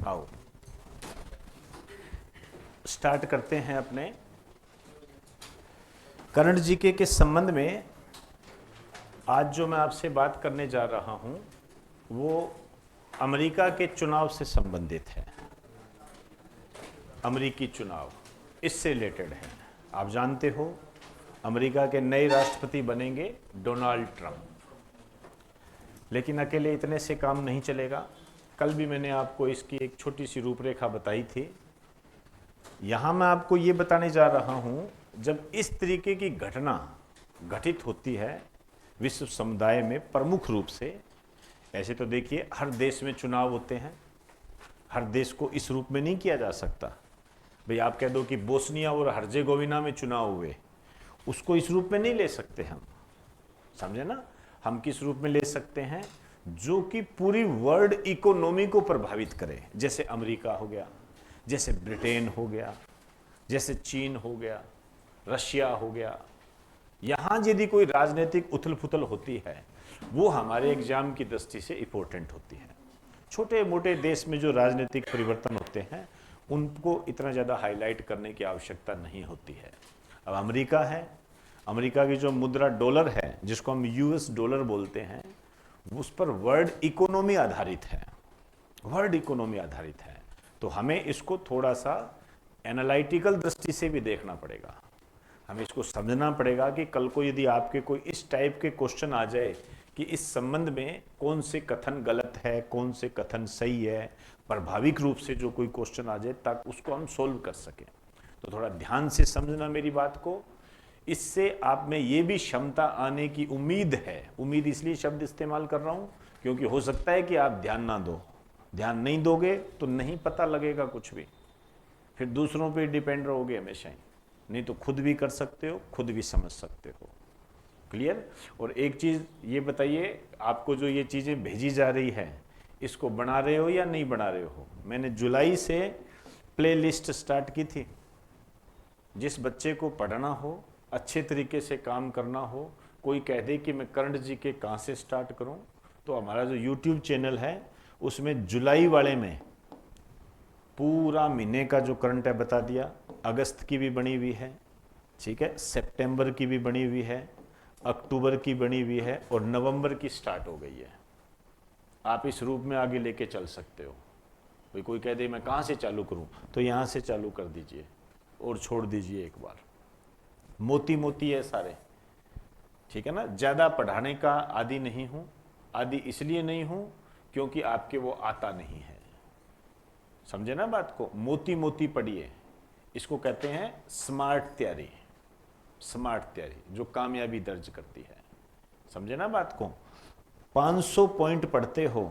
आओ स्टार्ट करते हैं अपने करंट जीके के संबंध में। आज जो मैं आपसे बात करने जा रहा हूं वो अमेरिका के चुनाव से संबंधित है। अमेरिकी चुनाव इससे रिलेटेड है। आप जानते हो अमेरिका के नए राष्ट्रपति बनेंगे डोनाल्ड ट्रंप। लेकिन अकेले इतने से काम नहीं चलेगा। कल भी मैंने आपको इसकी एक छोटी सी रूपरेखा बताई थी। यहाँ मैं आपको ये बताने जा रहा हूँ, जब इस तरीके की घटना घटित होती है विश्व समुदाय में प्रमुख रूप से, ऐसे तो देखिए हर देश में चुनाव होते हैं, हर देश को इस रूप में नहीं किया जा सकता। भाई आप कह दो कि बोस्निया और हर्जेगोविना में चुनाव हुए, उसको इस रूप में नहीं ले सकते हम, समझे ना। हम किस रूप में ले सकते हैं, जो कि पूरी वर्ल्ड इकोनॉमी को प्रभावित करे, जैसे अमेरिका हो गया, जैसे ब्रिटेन हो गया, जैसे चीन हो गया, रशिया हो गया। यहाँ यदि कोई राजनीतिक उथल पुथल होती है वो हमारे एग्जाम की दृष्टि से इंपॉर्टेंट होती है। छोटे मोटे देश में जो राजनीतिक परिवर्तन होते हैं उनको इतना ज़्यादा हाईलाइट करने की आवश्यकता नहीं होती है। अब अमेरिका है, अमेरिका की जो मुद्रा डॉलर है, जिसको हम यूएस डॉलर बोलते हैं, उस पर वर्ल्ड इकोनॉमी आधारित है, वर्ल्ड इकोनॉमी आधारित है। तो हमें इसको थोड़ा सा एनालिटिकल दृष्टि से भी देखना पड़ेगा। हमें इसको समझना पड़ेगा कि कल को यदि आपके कोई इस टाइप के क्वेश्चन आ जाए कि इस संबंध में कौन से कथन गलत है, कौन से कथन सही है, प्रभाविक रूप से जो कोई क्वेश्चन आ जाए ताकि उसको हम सोल्व कर सकें। तो थोड़ा ध्यान से समझना मेरी बात को। इससे आप में ये भी क्षमता आने की उम्मीद है। उम्मीद इसलिए शब्द इस्तेमाल कर रहा हूँ क्योंकि हो सकता है कि आप ध्यान ना दो। ध्यान नहीं दोगे तो नहीं पता लगेगा कुछ भी, फिर दूसरों पे डिपेंड रहोगे हमेशा ही। नहीं तो खुद भी कर सकते हो, खुद भी समझ सकते हो। क्लियर। और एक चीज़ ये बताइए, आपको जो ये चीज़ें भेजी जा रही है इसको बना रहे हो या नहीं बना रहे हो। मैंने जुलाई से प्ले लिस्ट स्टार्ट की थी। जिस बच्चे को पढ़ना हो, अच्छे तरीके से काम करना हो, कोई कह दे कि मैं करंट जी के कहाँ से स्टार्ट करूँ, तो हमारा जो यूट्यूब चैनल है उसमें जुलाई वाले में पूरा महीने का जो करंट है बता दिया। अगस्त की भी बनी हुई है, ठीक है, सितंबर की भी बनी हुई है, अक्टूबर की बनी हुई है और नवंबर की स्टार्ट हो गई है। आप इस रूप में आगे लेके चल सकते हो। भाई कोई कह दे मैं कहाँ से चालू करूँ, तो यहाँ से चालू कर दीजिए और छोड़ दीजिए एक बार। मोती मोती है सारे, ठीक है ना। ज़्यादा पढ़ाने का आदी नहीं हूँ। आदी इसलिए नहीं हूँ क्योंकि आपके वो आता नहीं है, समझे ना बात को। मोती मोती पढ़िए, इसको कहते हैं स्मार्ट तैयारी। स्मार्ट तैयारी जो कामयाबी दर्ज करती है, समझे ना बात को। 500 पॉइंट पढ़ते हो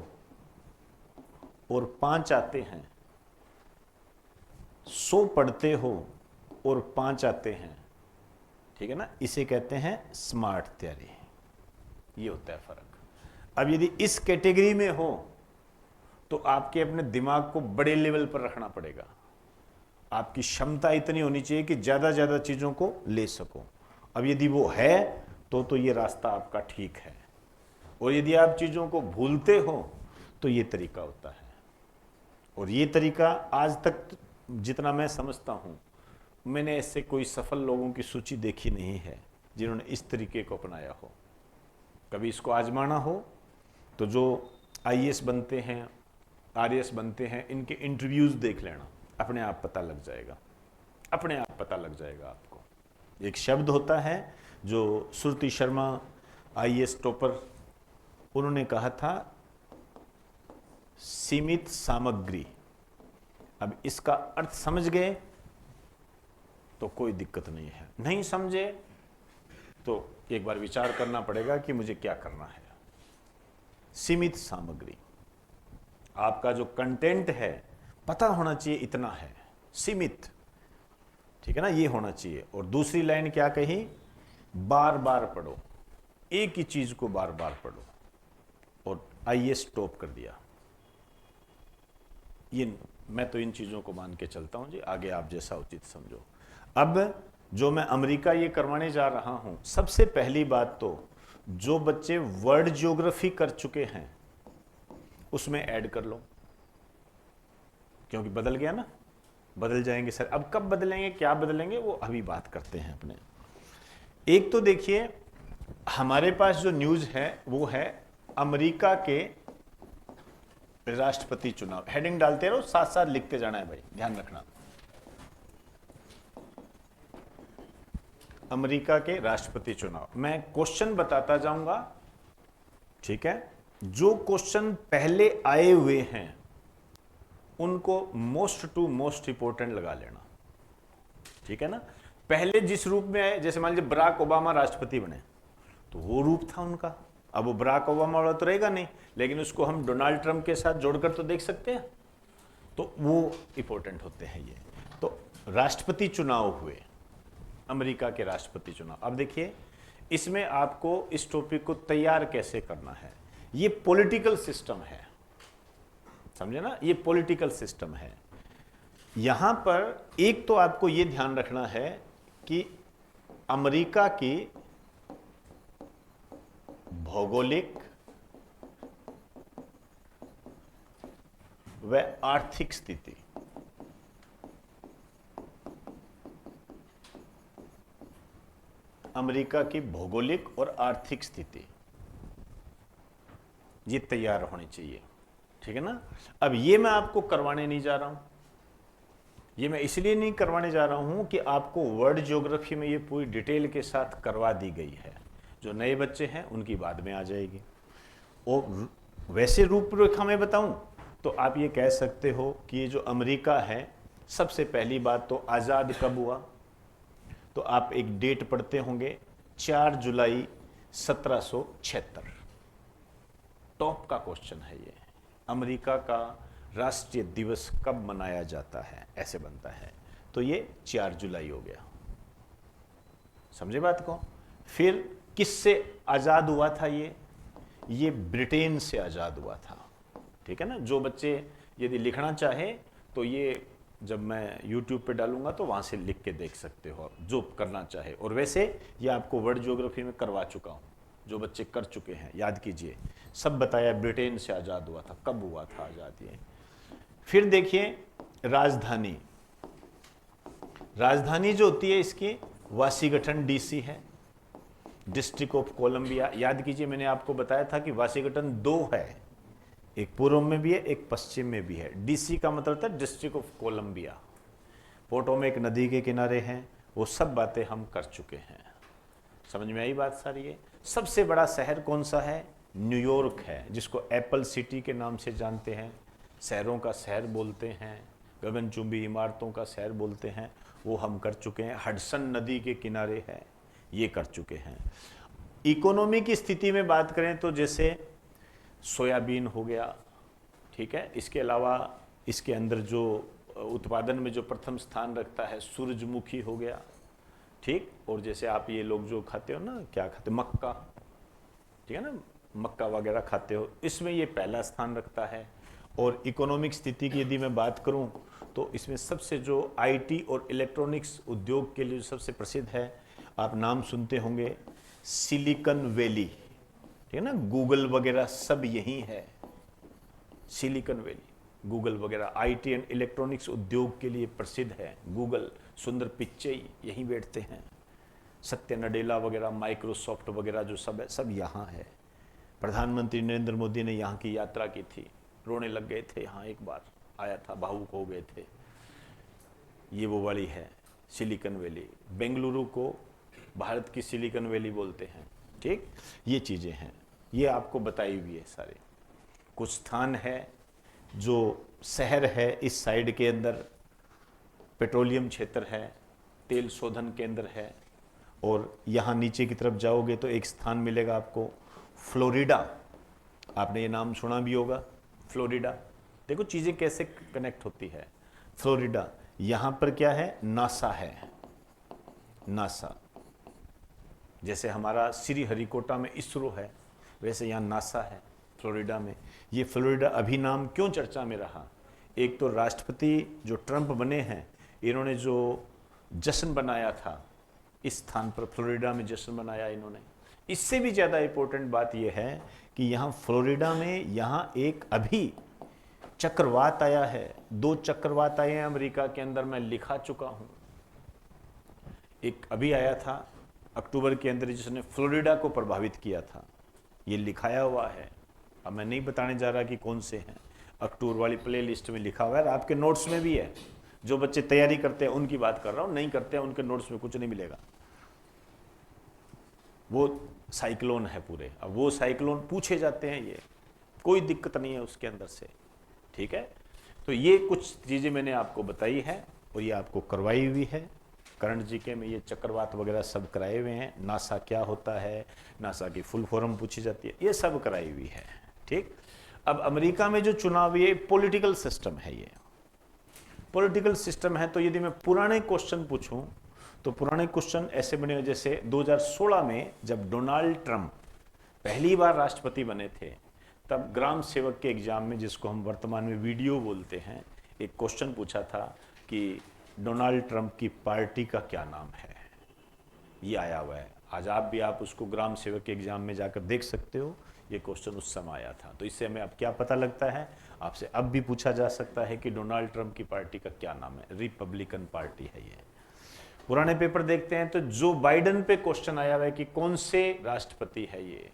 और 5 आते हैं, 100 पढ़ते हो और 5 आते हैं, ठीक है ना, इसे कहते हैं स्मार्ट तैयारी। ये होता है फर्क। अब यदि इस कैटेगरी में हो तो आपके अपने दिमाग को बड़े लेवल पर रखना पड़ेगा। आपकी क्षमता इतनी होनी चाहिए कि ज़्यादा ज़्यादा चीज़ों को ले सको। अब यदि वो है तो ये रास्ता आपका ठीक है। और यदि आप चीज़ों को भूलते हो तो ये तरीका होता है। और ये तरीका आज तक जितना मैं समझता हूँ, मैंने ऐसे कोई सफल लोगों की सूची देखी नहीं है जिन्होंने इस तरीके को अपनाया हो। कभी इसको आजमाना हो तो जो आईएएस बनते हैं, आरएएस बनते हैं, इनके इंटरव्यूज़ देख लेना, अपने आप पता लग जाएगा, अपने आप पता लग जाएगा आपको। एक शब्द होता है जो श्रुति शर्मा आईएएस टॉपर, उन्होंने कहा था सीमित सामग्री। अब इसका अर्थ समझ गए तो कोई दिक्कत नहीं है, नहीं समझे तो एक बार विचार करना पड़ेगा कि मुझे क्या करना है। सीमित सामग्री, आपका जो कंटेंट है पता होना चाहिए इतना है, सीमित, ठीक है ना, ये होना चाहिए। और दूसरी लाइन क्या कही, बार बार पढ़ो, एक ही चीज को बार बार पढ़ो। और आईएएस टॉप कर दिया। ये मैं तो इन चीजों को मान के चलता हूं जी, आगे आप जैसा उचित समझो। अब जो मैं अमेरिका ये करवाने जा रहा हूं, सबसे पहली बात तो जो बच्चे वर्ल्ड ज्योग्राफी कर चुके हैं उसमें ऐड कर लो। क्योंकि बदल गया ना, बदल जाएंगे सर। अब कब बदलेंगे, क्या बदलेंगे, वो अभी बात करते हैं अपने। एक तो देखिए हमारे पास जो न्यूज़ है वो है अमेरिका के राष्ट्रपति चुनाव। हेडिंग डालते रहो, साथ साथ लिखते जाना है भाई, ध्यान रखना। अमेरिका के राष्ट्रपति चुनाव, मैं क्वेश्चन बताता जाऊंगा, ठीक है। जो क्वेश्चन पहले आए हुए हैं उनको मोस्ट टू मोस्ट इंपोर्टेंट लगा लेना, ठीक है ना। पहले जिस रूप में आए, जैसे मान लीजिए बराक ओबामा राष्ट्रपति बने तो वो रूप था उनका, अब वो बराक ओबामा वाला तो रहेगा नहीं, लेकिन उसको हम डोनाल्ड ट्रंप के साथ जोड़कर तो देख सकते हैं, तो वो इंपॉर्टेंट होते हैं ये। तो राष्ट्रपति चुनाव हुए, अमेरिका के राष्ट्रपति चुनाव। अब देखिए इसमें आपको इस टॉपिक को तैयार कैसे करना है, ये पॉलिटिकल सिस्टम है, समझे ना, ये पॉलिटिकल सिस्टम है। यहां पर एक तो आपको ये ध्यान रखना है कि अमेरिका की भौगोलिक व आर्थिक स्थिति, अमेरिका की भौगोलिक और आर्थिक स्थिति ये तैयार होनी चाहिए, ठीक है ना। अब ये मैं आपको करवाने नहीं जा रहा हूं, ये मैं इसलिए नहीं करवाने जा रहा हूं कि आपको वर्ल्ड ज्योग्राफी में ये पूरी डिटेल के साथ करवा दी गई है, जो नए बच्चे हैं उनकी बाद में आ जाएगी। और वैसे रूपरेखा में बताऊं तो आप ये कह सकते हो कि ये जो अमेरिका है, सबसे पहली बात तो आज़ाद कब हुआ, तो आप एक डेट पढ़ते होंगे 4 जुलाई 1776। टॉप का क्वेश्चन है ये, अमेरिका का राष्ट्रीय दिवस कब मनाया जाता है, ऐसे बनता है, तो ये 4 जुलाई हो गया, समझे बात को। फिर किससे आज़ाद हुआ था ये ब्रिटेन से आज़ाद हुआ था, ठीक है ना। जो बच्चे यदि लिखना चाहे तो ये जब मैं YouTube पे डालूंगा तो वहाँ से लिख के देख सकते हो जो करना चाहे। और वैसे ये आपको वर्ल्ड ज्योग्राफी में करवा चुका हूँ, जो बच्चे कर चुके हैं याद कीजिए, सब बताया ब्रिटेन से आज़ाद हुआ था, कब हुआ था आज़ाद ये। फिर देखिए राजधानी, राजधानी जो होती है इसकी वाशिंगटन DC है, डिस्ट्रिक्ट ऑफ कोलंबिया। याद कीजिए मैंने आपको बताया था कि वाशिंगटन 2 है, एक पूर्व में भी है एक पश्चिम में भी है। DC का मतलब था डिस्ट्रिक्ट ऑफ कोलंबिया, पोटोमेक नदी के किनारे हैं, वो सब बातें हम कर चुके हैं, समझ में आई बात सारी। है सबसे बड़ा शहर कौन सा है, न्यूयॉर्क है, जिसको एप्पल सिटी के नाम से जानते हैं, शहरों का शहर बोलते हैं, गगनचुंबी इमारतों का शहर बोलते हैं, वो हम कर चुके हैं। हडसन नदी के किनारे है, ये कर चुके हैं। इकोनॉमी की स्थिति में बात करें तो जैसे सोयाबीन हो गया, ठीक है। इसके अलावा इसके अंदर जो उत्पादन में जो प्रथम स्थान रखता है सूरजमुखी हो गया, ठीक। और जैसे आप ये लोग जो खाते हो ना, क्या खाते, मक्का, ठीक है ना, मक्का वगैरह खाते हो, इसमें ये पहला स्थान रखता है। और इकोनॉमिक स्थिति की यदि मैं बात करूं तो इसमें सबसे जो IT और इलेक्ट्रॉनिक्स उद्योग के लिए जो सबसे प्रसिद्ध है, आप नाम सुनते होंगे सिलिकॉन वैली, ठीक है ना, गूगल वगैरह सब यही है, सिलिकॉन वैली, गूगल वगैरह IT एंड इलेक्ट्रॉनिक्स उद्योग के लिए प्रसिद्ध है। गूगल, सुंदर पिच्चई यहीं बैठते हैं, सत्य नडेला वगैरह, माइक्रोसॉफ्ट वगैरह जो सब है, सब यहाँ है। प्रधानमंत्री नरेंद्र मोदी ने यहाँ की यात्रा की थी, रोने लग गए थे, यहाँ एक बार आया था, भावुक हो गए थे। ये वो वाली है सिलिकॉन वैली, बेंगलुरु को भारत की सिलिकॉन वैली बोलते हैं, ठीक। ये चीज़ें हैं, ये आपको बताई हुई है सारे। कुछ स्थान है जो शहर है इस साइड के अंदर पेट्रोलियम क्षेत्र है, तेल शोधन केंद्र है। और यहाँ नीचे की तरफ जाओगे तो एक स्थान मिलेगा आपको फ्लोरिडा, आपने ये नाम सुना भी होगा, फ्लोरिडा। देखो चीज़ें कैसे कनेक्ट होती है। फ्लोरिडा, यहाँ पर क्या है, नासा है, नासा। जैसे हमारा श्रीहरिकोटा में इसरो है, वैसे यहाँ नासा है फ्लोरिडा में। ये फ्लोरिडा अभी नाम क्यों चर्चा में रहा, एक तो राष्ट्रपति जो ट्रंप बने हैं, इन्होंने जो जश्न बनाया था इस स्थान पर, फ्लोरिडा में जश्न बनाया इन्होंने। इससे भी ज़्यादा इम्पोर्टेंट बात यह है कि यहाँ फ्लोरिडा में यहाँ एक अभी चक्रवात आया है, 2 चक्रवात आए हैं अमेरिका के अंदर, मैं लिखा चुका हूं। एक अभी आया था अक्टूबर के अंदर जिसने फ्लोरिडा को प्रभावित किया था, ये लिखाया हुआ है। अब मैं नहीं बताने जा रहा कि कौन से हैं, अक्टूबर वाली प्ले लिस्ट में लिखा हुआ है, आपके नोट्स में भी है। जो बच्चे तैयारी करते हैं उनकी बात कर रहा हूं, नहीं करते हैं उनके नोट्स में कुछ नहीं मिलेगा। वो साइक्लोन है पूरे। अब वो साइक्लोन पूछे जाते हैं, ये कोई दिक्कत नहीं है उसके अंदर से, ठीक है। तो ये कुछ चीज़ें मैंने आपको बताई है और ये आपको करवाई हुई है। करंट जीके में ये चक्रवात वगैरह सब कराए हुए हैं। नासा क्या होता है, नासा की फुल फॉर्म पूछी जाती है, ये सब कराई हुई है, ठीक। अब अमेरिका में जो चुनाव, ये पॉलिटिकल सिस्टम है, ये पॉलिटिकल सिस्टम है। तो यदि मैं पुराने क्वेश्चन पूछूं तो पुराने क्वेश्चन ऐसे बने, जैसे 2016 में जब डोनाल्ड ट्रंप पहली बार राष्ट्रपति बने थे, तब ग्राम सेवक के एग्जाम में, जिसको हम वर्तमान में वीडियो बोलते हैं, एक क्वेश्चन पूछा था कि डोनाल्ड ट्रंप की पार्टी का क्या नाम है। ये आया हुआ है, आज आप उसको ग्राम सेवक के एग्जाम में जाकर देख सकते हो। ये क्वेश्चन उस समय आया था। तो इससे हमें अब क्या पता लगता है, आपसे अब भी पूछा जा सकता है कि डोनाल्ड ट्रंप की पार्टी का क्या नाम है। रिपब्लिकन पार्टी है ये। पुराने पेपर देखते हैं तो जो बाइडेन पे क्वेश्चन आया हुआ है कि कौन से राष्ट्रपति है ये,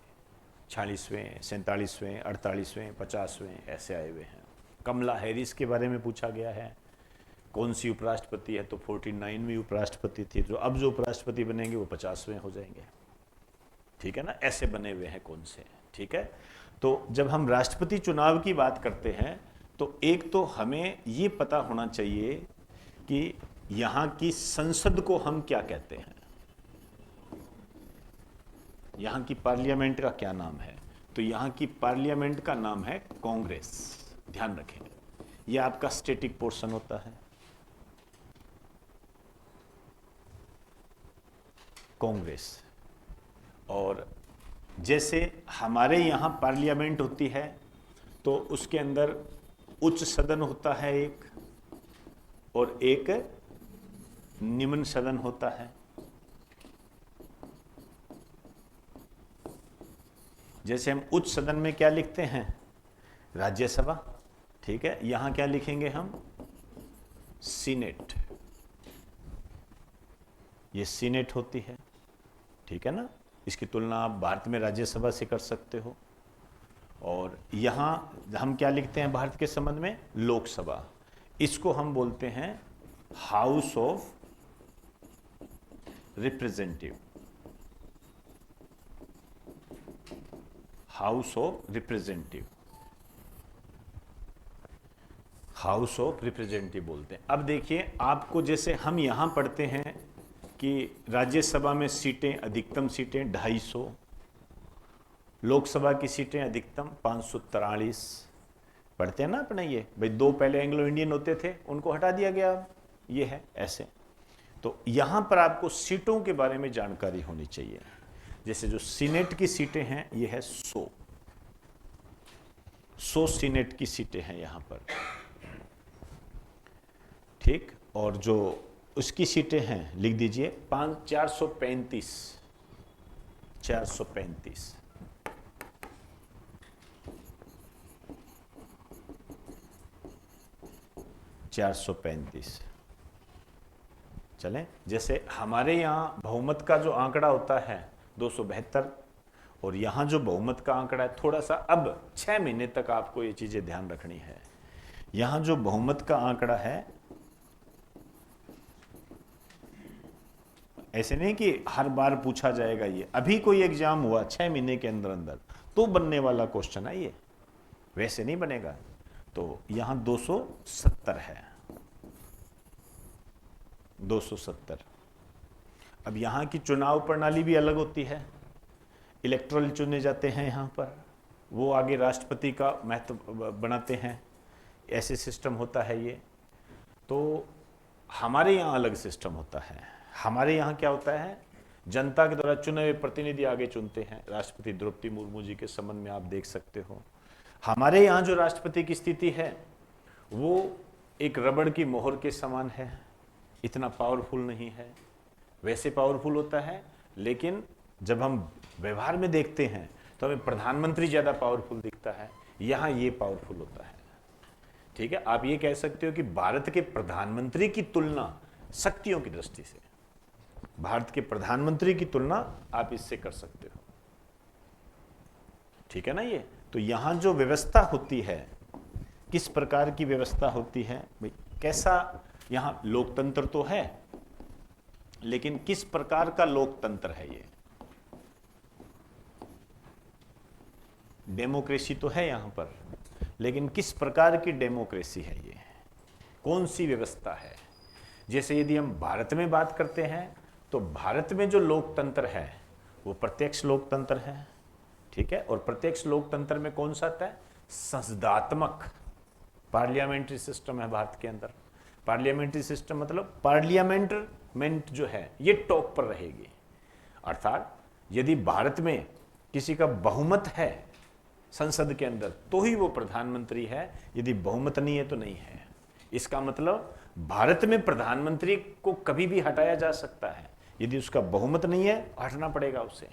46वें, 47वें, 48वें, 50वें ऐसे आए हुए हैं। कमला हैरिस के बारे में पूछा गया है, कौन सी उपराष्ट्रपति है, तो 49वीं उपराष्ट्रपति थी। जो अब जो उपराष्ट्रपति बनेंगे वो 50वें हो जाएंगे, ठीक है ना। ऐसे बने हुए हैं कौन से, ठीक है। तो जब हम राष्ट्रपति चुनाव की बात करते हैं तो एक तो हमें ये पता होना चाहिए कि यहां की संसद को हम क्या कहते हैं, यहां की पार्लियामेंट का क्या नाम है। तो यहां की पार्लियामेंट का नाम है कांग्रेस, ध्यान रखेंगे। यह आपका स्टैटिक पोर्शन होता है, कांग्रेस। और जैसे हमारे यहाँ पार्लियामेंट होती है तो उसके अंदर उच्च सदन होता है एक, और एक निम्न सदन होता है। जैसे हम उच्च सदन में क्या लिखते हैं, राज्यसभा, ठीक है। यहां क्या लिखेंगे हम, सीनेट। ये सीनेट होती है, ठीक है ना। इसकी तुलना आप भारत में राज्यसभा से कर सकते हो। और यहां हम क्या लिखते हैं भारत के संबंध में, लोकसभा। इसको हम बोलते हैं house of representative, house of representative, house of representative बोलते हैं। अब देखिए, आपको जैसे हम यहां पढ़ते हैं कि राज्यसभा में सीटें, अधिकतम सीटें 250, लोकसभा की सीटें अधिकतम 543 पढ़ते हैं ना अपने। ये भाई 2 पहले एंग्लो इंडियन होते थे, उनको हटा दिया गया, ये है ऐसे। तो यहां पर आपको सीटों के बारे में जानकारी होनी चाहिए। जैसे जो सीनेट की सीटें हैं, ये है 100 सीनेट की सीटें हैं यहां पर, ठीक। और जो उसकी सीटें हैं, लिख दीजिए 435, 435। चलें। जैसे हमारे यहाँ बहुमत का जो आंकड़ा होता है 272, और यहाँ जो बहुमत का आंकड़ा है, थोड़ा सा अब 6 महीने तक आपको ये चीज़ें ध्यान रखनी है। यहाँ जो बहुमत का आंकड़ा है, ऐसे नहीं कि हर बार पूछा जाएगा, ये अभी कोई एग्जाम हुआ 6 महीने के अंदर अंदर तो बनने वाला क्वेश्चन है ये, वैसे नहीं बनेगा। तो यहां 270 है, 270। अब यहां की चुनाव प्रणाली भी अलग होती है, इलेक्टोरल चुने जाते हैं यहां पर, वो आगे राष्ट्रपति का महत्व बनाते हैं, ऐसे सिस्टम होता है ये। तो हमारे यहाँ अलग सिस्टम होता है। हमारे यहाँ क्या होता है, जनता के द्वारा चुने हुए प्रतिनिधि आगे चुनते हैं। राष्ट्रपति द्रौपदी मुर्मू जी के संबंध में आप देख सकते हो। हमारे यहाँ जो राष्ट्रपति की स्थिति है वो एक रबड़ की मोहर के समान है, इतना पावरफुल नहीं है। वैसे पावरफुल होता है, लेकिन जब हम व्यवहार में देखते हैं तो हमें प्रधानमंत्री ज़्यादा पावरफुल दिखता है, यहाँ ये पावरफुल होता है। ठीक है, आप ये कह सकते हो कि भारत के प्रधानमंत्री की तुलना शक्तियों की दृष्टि से, भारत के प्रधानमंत्री की तुलना आप इससे कर सकते हो। ठीक है ना। ये तो यहां जो व्यवस्था होती है, किस प्रकार की व्यवस्था होती है भाई, कैसा यहां लोकतंत्र तो है, लेकिन किस प्रकार का लोकतंत्र है ये। डेमोक्रेसी तो है यहां पर, लेकिन किस प्रकार की डेमोक्रेसी है ये, कौन सी व्यवस्था है। जैसे यदि हम भारत में बात करते हैं तो भारत में जो लोकतंत्र है वो प्रत्यक्ष लोकतंत्र है। ठीक है, और प्रत्यक्ष लोकतंत्र में कौन सा आता है, संसदात्मक पार्लियामेंट्री सिस्टम है भारत के अंदर। पार्लियामेंट्री सिस्टम मतलब पार्लियामेंट जो है ये टॉप पर रहेगी। अर्थात यदि भारत में किसी का बहुमत है संसद के अंदर तो ही वो प्रधानमंत्री है, यदि बहुमत नहीं है तो नहीं है। इसका मतलब भारत में प्रधानमंत्री को कभी भी हटाया जा सकता है, यदि उसका बहुमत नहीं है हटना पड़ेगा उसे।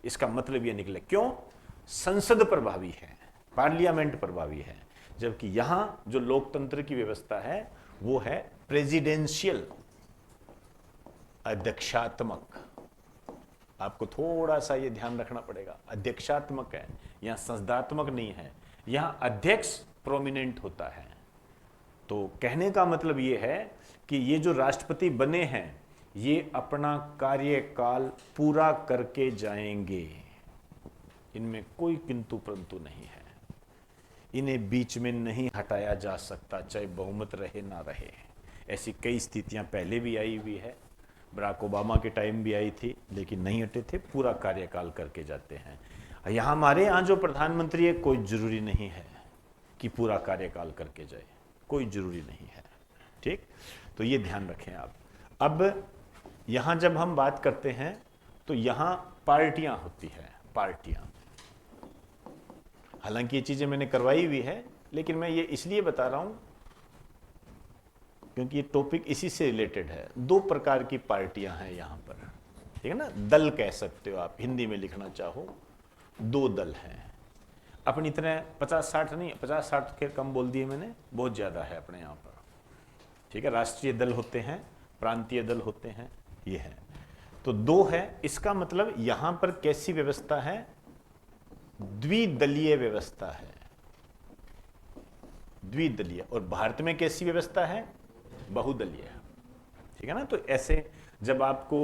इसका मतलब ये निकले, क्यों, संसद प्रभावी है, पार्लियामेंट प्रभावी है। जबकि यहां जो लोकतंत्र की व्यवस्था है वो है प्रेसिडेंशियल, अध्यक्षात्मक। आपको थोड़ा सा ये ध्यान रखना पड़ेगा, अध्यक्षात्मक है, यहां संसदात्मक नहीं है। यहां अध्यक्ष प्रोमिनेंट होता है। तो कहने का मतलब ये है कि ये जो राष्ट्रपति बने हैं ये अपना कार्यकाल पूरा करके जाएंगे, इनमें कोई किंतु परंतु नहीं है। इन्हें बीच में नहीं हटाया जा सकता, चाहे बहुमत रहे ना रहे। ऐसी कई स्थितियां पहले भी आई हुई है, बराक ओबामा के टाइम भी आई थी, लेकिन नहीं हटे थे, पूरा कार्यकाल करके जाते हैं। यहाँ हमारे यहाँ जो प्रधानमंत्री है कोई जरूरी नहीं है कि पूरा कार्यकाल करके जाए, कोई जरूरी नहीं है। ठीक, तो ये ध्यान रखें आप। अब यहाँ जब हम बात करते हैं तो यहाँ पार्टियां होती है, पार्टियां। हालांकि ये चीजें मैंने करवाई हुई है, लेकिन मैं ये इसलिए बता रहा हूं क्योंकि ये टॉपिक इसी से रिलेटेड है। दो प्रकार की पार्टियां हैं यहाँ पर, ठीक है ना, दल कह सकते हो आप, हिंदी में लिखना चाहो, दो दल हैं। अपनी तरह 50-60 नहीं, 50-60 के कम बोल दिए मैंने, बहुत ज़्यादा है अपने यहाँ पर। ठीक है, राष्ट्रीय दल होते हैं, प्रांतीय दल होते हैं, ये है। तो दो है, इसका मतलब यहाँ पर कैसी व्यवस्था है, द्विदलीय व्यवस्था है, द्विदलीय। और भारत में कैसी व्यवस्था है, बहुदलीय। ठीक है ना। तो ऐसे जब आपको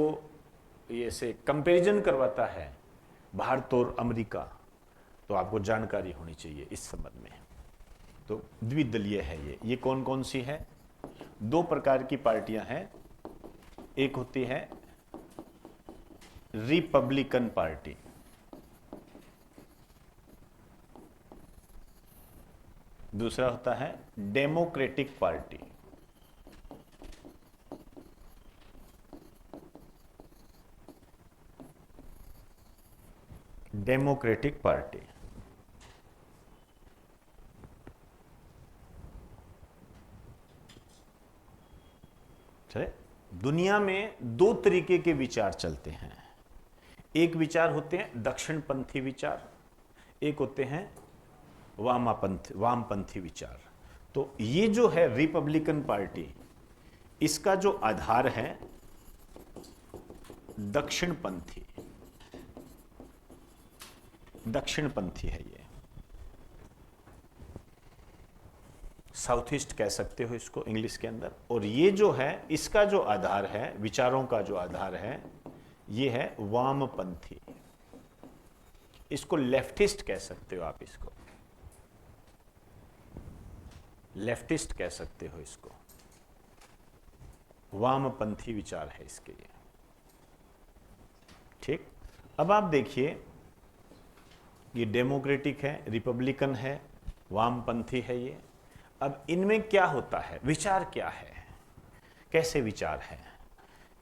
ये से कंपैरिजन करवाता है भारत और अमेरिका, तो आपको जानकारी होनी चाहिए इस संबंध में। तो द्विदलीय है ये कौन कौन सी है, दो प्रकार की पार्टियां हैं। एक होती है रिपब्लिकन पार्टी, दूसरा होता है डेमोक्रेटिक पार्टी। डेमोक्रेटिक पार्टी चले। दुनिया में दो तरीके के विचार चलते हैं। एक विचार होते हैं दक्षिणपंथी विचार, एक होते हैं वामपंथी विचार। तो ये जो है रिपब्लिकन पार्टी, इसका जो आधार है दक्षिणपंथी है, ये साउथ ईस्ट कह सकते हो इसको इंग्लिश के अंदर। और ये जो है इसका जो आधार है, विचारों का जो आधार है, ये है वामपंथी। इसको लेफ्टिस्ट कह सकते हो आप, इसको लेफ्टिस्ट कह सकते हो, इसको वामपंथी विचार है इसके लिए। ठीक, अब आप देखिए ये डेमोक्रेटिक है, रिपब्लिकन है, वामपंथी है ये। अब इनमें क्या होता है, विचार क्या है, कैसे विचार है।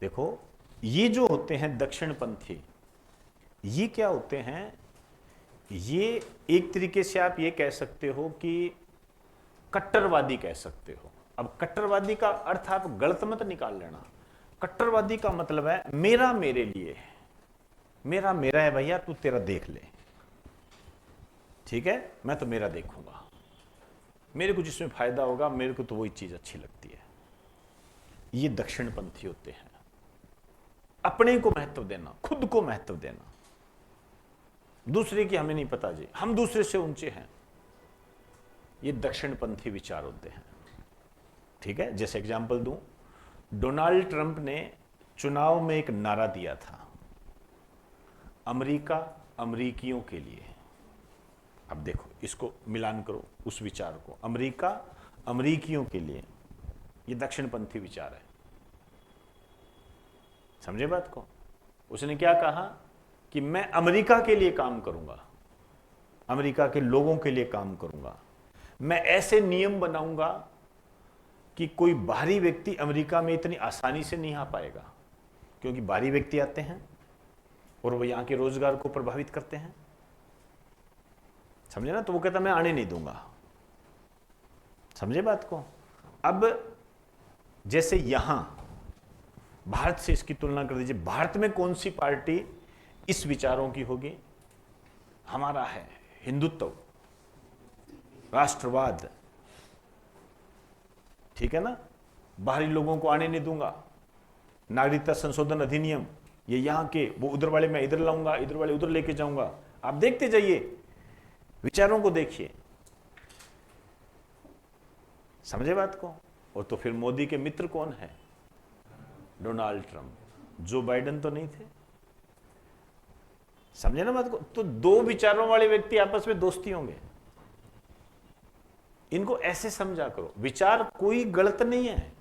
देखो ये जो होते हैं दक्षिणपंथी, ये क्या होते हैं, ये एक तरीके से आप ये कह सकते हो कि कट्टरवादी कह सकते हो। अब कट्टरवादी का अर्थ आप गलत मत निकाल लेना। कट्टरवादी का मतलब है मेरा मेरे लिए, मेरा मेरा है भैया, तू तेरा देख ले, ठीक है, मैं तो मेरा देखूंगा। मेरे को जिसमें फायदा होगा मेरे को तो वही चीज अच्छी लगती है। ये दक्षिणपंथी होते हैं। अपने को महत्व देना, खुद को महत्व देना, दूसरे की हमें नहीं पता जी, हम दूसरे से ऊंचे हैं। ये दक्षिणपंथी विचार होते हैं। ठीक है, जैसे एग्जांपल दूं, डोनाल्ड ट्रंप ने चुनाव में एक नारा दिया था, अमेरिका अमेरिकियों के लिए। अब देखो, इसको मिलान करो उस विचार को, अमेरिका अमेरिकियों के लिए। ये दक्षिणपंथी विचार है। समझे बात को? उसने क्या कहा कि मैं अमेरिका के लिए काम करूंगा, अमेरिका के लोगों के लिए काम करूंगा, मैं ऐसे नियम बनाऊंगा कि कोई बाहरी व्यक्ति अमेरिका में इतनी आसानी से नहीं आ पाएगा, क्योंकि बाहरी व्यक्ति आते हैं और वो यहां के रोजगार को प्रभावित करते हैं। समझे ना? तो वो कहता मैं आने नहीं दूंगा। समझे बात को? अब जैसे यहां भारत से इसकी तुलना कर दीजिए, भारत में कौन सी पार्टी इस विचारों की होगी? हमारा है हिंदुत्व, राष्ट्रवाद। ठीक है ना? बाहरी लोगों को आने नहीं दूंगा, नागरिकता संशोधन अधिनियम, ये यहां के, वो उधर वाले मैं इधर लाऊंगा, इधर वाले उधर लेके जाऊंगा। आप देखते जाइए, विचारों को देखिए। समझे बात को? और तो फिर मोदी के मित्र कौन है? Donald Trump. जो बाइडेन तो नहीं थे। समझे ना बात को? तो दो विचारों वाले व्यक्ति आपस में दोस्ती होंगे। इनको ऐसे समझा करो, विचार कोई गलत नहीं है।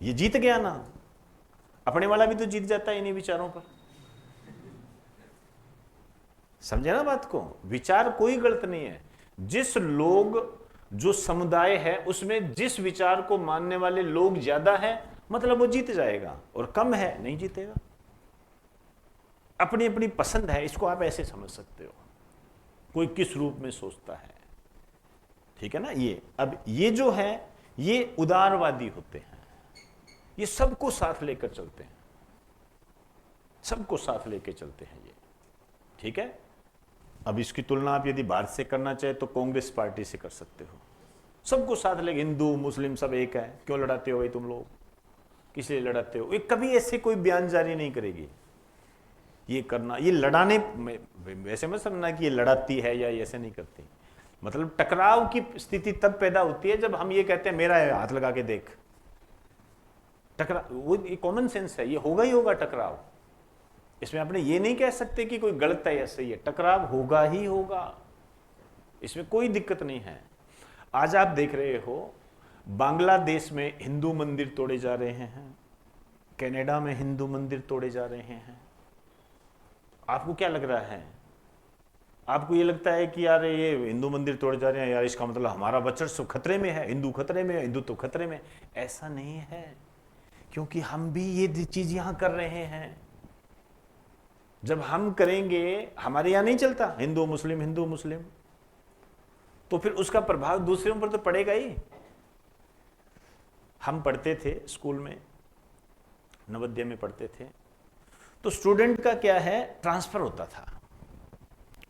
ये जीत गया ना, अपने वाला भी तो जीत जाता है इन्हीं विचारों पर। समझे ना बात को? विचार कोई गलत नहीं है। जिस लोग, जो समुदाय है उसमें जिस विचार को मानने वाले लोग ज्यादा है, मतलब वो जीत जाएगा, और कम है नहीं जीतेगा। अपनी अपनी पसंद है, इसको आप ऐसे समझ सकते हो, कोई किस रूप में सोचता है। ठीक है ना? ये अब ये जो है ये उदारवादी होते हैं, ये सबको साथ लेकर चलते हैं, सबको साथ लेकर चलते हैं ये। ठीक है? अब इसकी तुलना आप यदि भारत से करना चाहे तो कांग्रेस पार्टी से कर सकते हो, सबको साथ लेकर, हिंदू मुस्लिम सब एक है, क्यों लड़ाते हो भाई तुम लोग, किस लिए लड़ाते हो? ये कभी ऐसे कोई बयान जारी नहीं करेगी। ये करना, ये लड़ाने में वैसे मत समझना कि ये लड़ाती है या ऐसे नहीं करती। मतलब टकराव की स्थिति तब पैदा होती है जब हम ये कहते हैं मेरा है, हाथ लगा के देख। टकराव वो कॉमन सेंस है, ये होगा ही होगा टकराव। इसमें आपने ये नहीं कह सकते कि कोई गलत है या सही है, टकराव होगा ही होगा, इसमें कोई दिक्कत नहीं है। आज आप देख रहे हो बांग्लादेश में हिंदू मंदिर तोड़े जा रहे हैं, कनाडा में हिंदू मंदिर तोड़े जा रहे हैं। आपको क्या लग रहा है? आपको ये लगता है कि यार ये हिंदू मंदिर तोड़े जा रहे हैं, यार इसका मतलब हमारा वर्चस्व खतरे में है, हिंदू खतरे में है, हिंदुत्व खतरे में? ऐसा नहीं है, क्योंकि हम भी ये चीज यहां कर रहे हैं। जब हम करेंगे, हमारे यहां नहीं चलता हिंदू मुस्लिम, तो फिर उसका प्रभाव दूसरों पर तो पड़ेगा ही। हम पढ़ते थे स्कूल में, नवोदय में पढ़ते थे, तो स्टूडेंट का क्या है, ट्रांसफर होता था।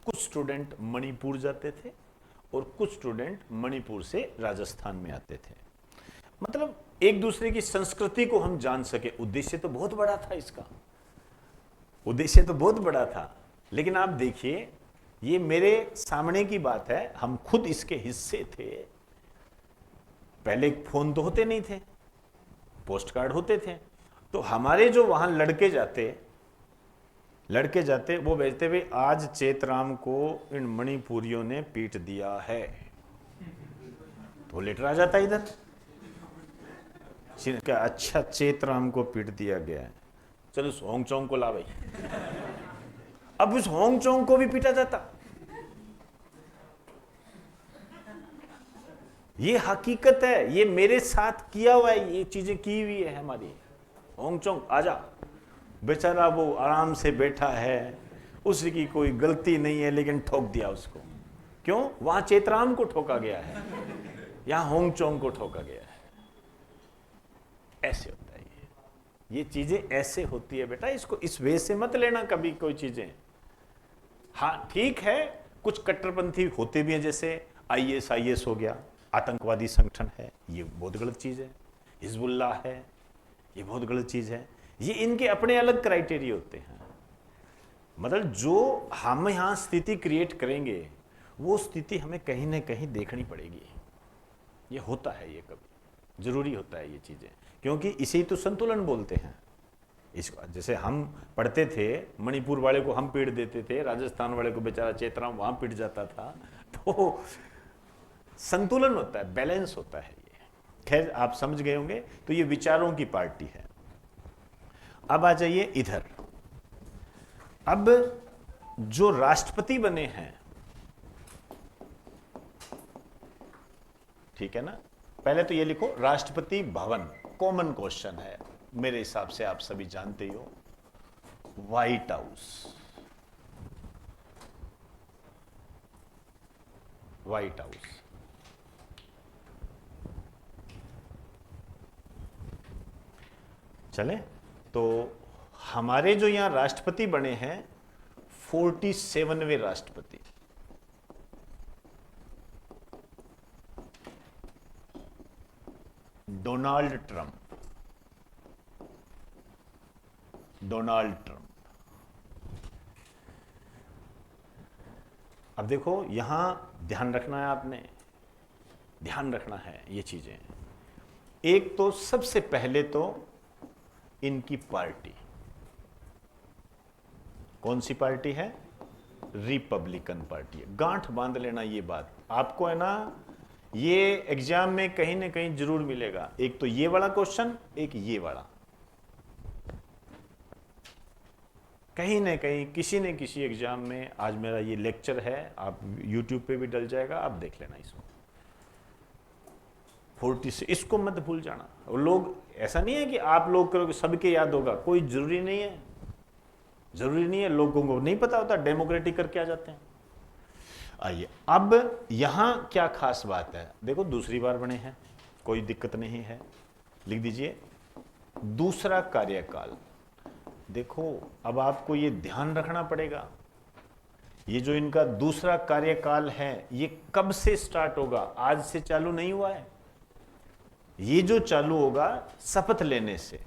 कुछ स्टूडेंट मणिपुर जाते थे और कुछ स्टूडेंट मणिपुर से राजस्थान में आते थे। मतलब एक दूसरे की संस्कृति को हम जान सके। उद्देश्य तो बहुत बड़ा था इसका, उद्देश्य तो बहुत बड़ा था। लेकिन आप देखिए, ये मेरे सामने की बात है, हम खुद इसके हिस्से थे। पहले फोन तो होते नहीं थे, पोस्ट कार्ड होते थे, तो हमारे जो वहां लड़के जाते वो भेजते हुए, आज चेतराम को इन मणिपुरियों ने पीट दिया है, तो लेटर आ जाता इधर क्या, अच्छा चेतराम को पीट दिया गया है, चलो उस होंगचोंग को ला भाई। अब उस होंगचोंग को भी पीटा जाता। ये हकीकत है, ये मेरे साथ किया हुआ है, ये चीजें की हुई है हमारी। होंगचोंग आजा, बेचारा वो आराम से बैठा है, उसकी कोई गलती नहीं है, लेकिन ठोक दिया उसको। क्यों? वहां चेतराम को ठोका गया है, यहां होंगचोंग को ठोका गया है। ऐसे होता है ये चीजें ऐसे होती है बेटा, इसको इस वे से मत लेना कभी कोई चीजें। हाँ ठीक है, कुछ कट्टरपंथी होते भी हैं, जैसे IAS हो गया, आतंकवादी संगठन है, ये बहुत गलत चीज है। हिजबुल्लाह है, ये बहुत गलत चीज है। ये इनके अपने अलग क्राइटेरिया होते हैं। मतलब जो हम यहां स्थिति क्रिएट करेंगे वो स्थिति हमें कहीं ना कहीं देखनी पड़ेगी। ये होता है, ये कभी जरूरी होता है ये चीजें, क्योंकि इसे ही तो संतुलन बोलते हैं। इसको जैसे हम पढ़ते थे, मणिपुर वाले को हम पीट देते थे, राजस्थान वाले को बेचारा चेतराम वहां पीट जाता था, तो संतुलन होता है, बैलेंस होता है ये। खैर आप समझ गए होंगे। तो ये विचारों की पार्टी है। अब आ जाइए इधर। अब जो राष्ट्रपति बने हैं, ठीक है ना, पहले तो ये लिखो राष्ट्रपति भवन, कॉमन क्वेश्चन है मेरे हिसाब से, आप सभी जानते ही हो। White house, white house. चले तो हमारे जो यहां राष्ट्रपति बने हैं 47वें राष्ट्रपति, डोनाल्ड ट्रंप। Donald Trump. अब देखो यहां ध्यान रखना है, आपने ध्यान रखना है ये चीजें। एक तो सबसे पहले तो इनकी पार्टी, कौन सी पार्टी है? रिपब्लिकन पार्टी है। गांठ बांध लेना ये बात, आपको है ना, ये एग्जाम में कहीं ना कहीं जरूर मिलेगा। एक तो ये वाला क्वेश्चन, एक ये वाला, कहीं ना कहीं किसी न किसी एग्जाम में। आज मेरा ये लेक्चर है, आप YouTube पे भी डल जाएगा, आप देख लेना इसको। 40 इसको मत भूल जाना। और लोग, ऐसा नहीं है कि आप लोग करोगे सबके याद होगा, कोई जरूरी नहीं है। जरूरी नहीं है, लोगों को नहीं पता होता डेमोक्रेटिक करके आ जाते हैं। आइए अब यहां क्या खास बात है, देखो दूसरी बार बने हैं, कोई दिक्कत नहीं है, लिख दीजिए दूसरा कार्यकाल। देखो अब आपको ये ध्यान रखना पड़ेगा, ये जो इनका दूसरा कार्यकाल है ये कब से स्टार्ट होगा? आज से चालू नहीं हुआ है, ये जो चालू होगा शपथ लेने से।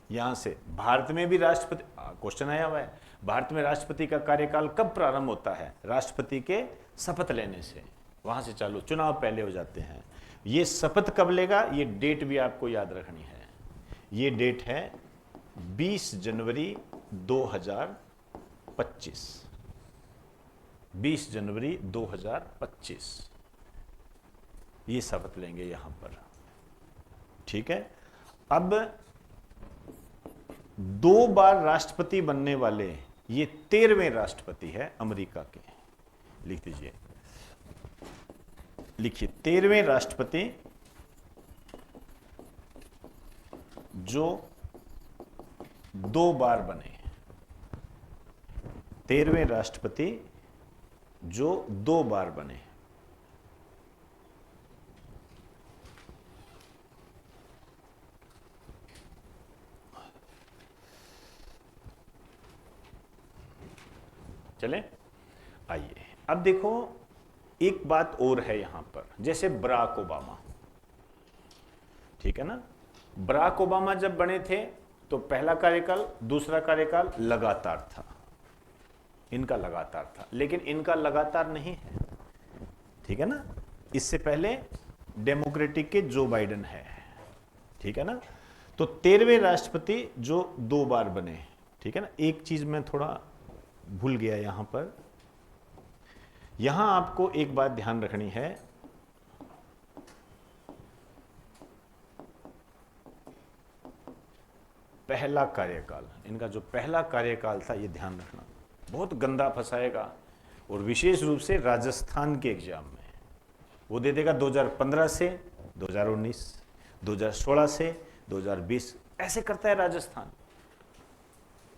यहां से भारत में भी राष्ट्रपति, क्वेश्चन आया हुआ है, भारत में राष्ट्रपति का कार्यकाल कब प्रारंभ होता है? राष्ट्रपति के शपथ लेने से, वहां से चालू। चुनाव पहले हो जाते हैं। ये शपथ कब लेगा, ये डेट भी आपको याद रखनी है। ये डेट है 20 जनवरी 2025। 20 जनवरी 2025 ये शपथ लेंगे यहां पर, ठीक है। अब 2 बार राष्ट्रपति बनने वाले ये 13वें राष्ट्रपति है अमेरिका के। लिख दीजिए, लिखिए 13वें राष्ट्रपति जो 2 बार बने। 13वें राष्ट्रपति जो 2 बार बने। चले आइए अब देखो एक बात और है यहां पर, जैसे बराक ओबामा, ठीक है ना। बराक ओबामा जब बने थे तो पहला कार्यकाल, दूसरा कार्यकाल लगातार था, इनका लगातार था, लेकिन इनका लगातार नहीं है, ठीक है ना। इससे पहले डेमोक्रेटिक के जो बाइडेन है, ठीक है ना। तो 13वें राष्ट्रपति जो 2 बार बने, ठीक है ना। एक चीज मैं थोड़ा भूल गया यहां पर, यहां आपको एक बात ध्यान रखनी है, पहला कार्यकाल, इनका जो पहला कार्यकाल था ये ध्यान रखना, बहुत गंदा फंसाएगा। और विशेष रूप से राजस्थान के एग्जाम में वो दे देगा 2015 से 2019, 2016 से 2020, ऐसे करता है राजस्थान,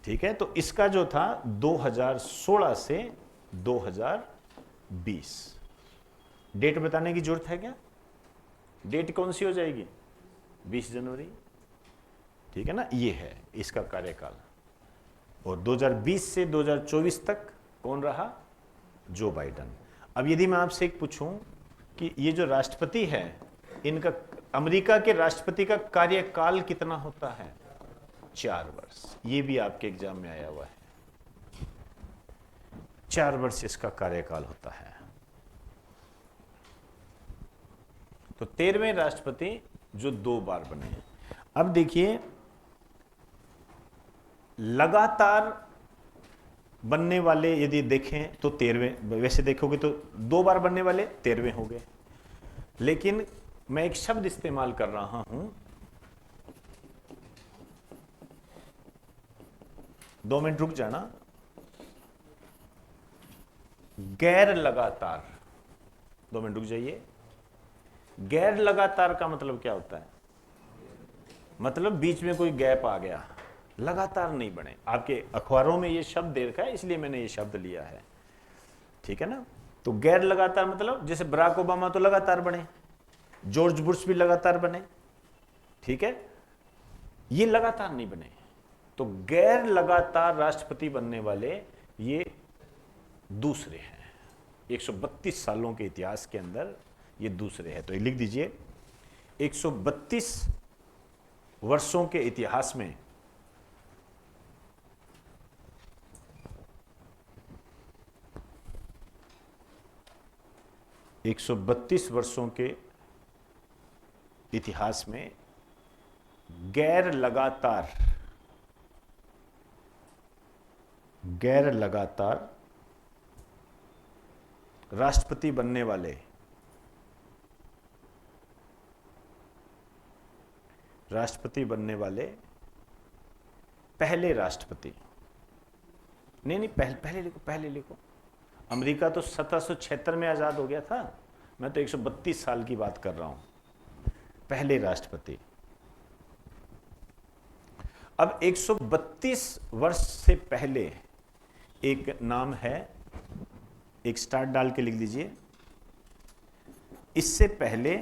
ठीक है। तो इसका जो था 2016 से 2020, डेट बताने की जरूरत है क्या? डेट कौन सी हो जाएगी? 20 जनवरी, ठीक है ना। ये है इसका कार्यकाल। और 2020 से 2024 तक कौन रहा? जो बाइडन। अब यदि मैं आपसे एक पूछूं कि ये जो राष्ट्रपति है, इनका, अमेरिका के राष्ट्रपति का कार्यकाल कितना होता है? 4 वर्ष। ये भी आपके एग्जाम में आया हुआ है, 4 वर्ष इसका कार्यकाल होता है। तो 13वें राष्ट्रपति जो 2 बार बने हैं। अब देखिए, लगातार बनने वाले यदि देखें तो 13वें, वैसे देखोगे तो 2 बार बनने वाले 13वें हो गए। लेकिन मैं एक शब्द इस्तेमाल कर रहा हूं, 2 मिनट रुक जाना, गैर लगातार। 2 मिनट रुक जाइए। गैर लगातार का मतलब क्या होता है? मतलब बीच में कोई गैप आ गया, लगातार नहीं बने। आपके अखबारों में ये शब्द दे रखा है, इसलिए मैंने ये शब्द लिया है, ठीक है ना। तो गैर लगातार मतलब जैसे बराक ओबामा तो लगातार बने, जॉर्ज बुश भी लगातार बने, ठीक है, ये लगातार नहीं बने। तो गैर लगातार राष्ट्रपति बनने वाले ये दूसरे हैं। 132 सालों के इतिहास के अंदर ये दूसरे हैं। तो ये लिख दीजिए, 132 वर्षों के इतिहास में 132 वर्षों के इतिहास में गैर लगातार राष्ट्रपति बनने वाले पहले राष्ट्रपति, नहीं पहले लिखो। अमेरिका तो 1776 में आजाद हो गया था, मैं तो 132 साल की बात कर रहा हूं। पहले राष्ट्रपति। अब 132 वर्ष से पहले एक नाम है, एक स्टार्ट डाल के लिख लीजिए। इससे पहले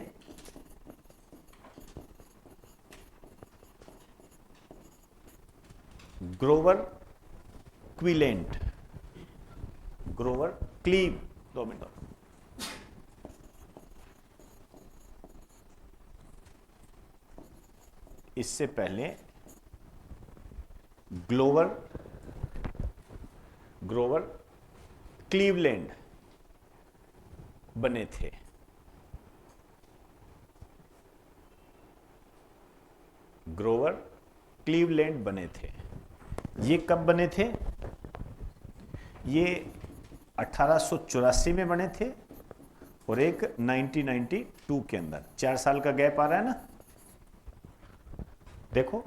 ग्रोवर क्लीवेलैंड, 2 मिनट। इससे पहले ग्रोवर क्लीवेलैंड बने थे। ग्रोवर क्लीवेलैंड बने थे। ये कब बने थे? ये 1884 में बने थे और एक 1992 के अंदर। 4 साल का गैप आ रहा है ना, देखो।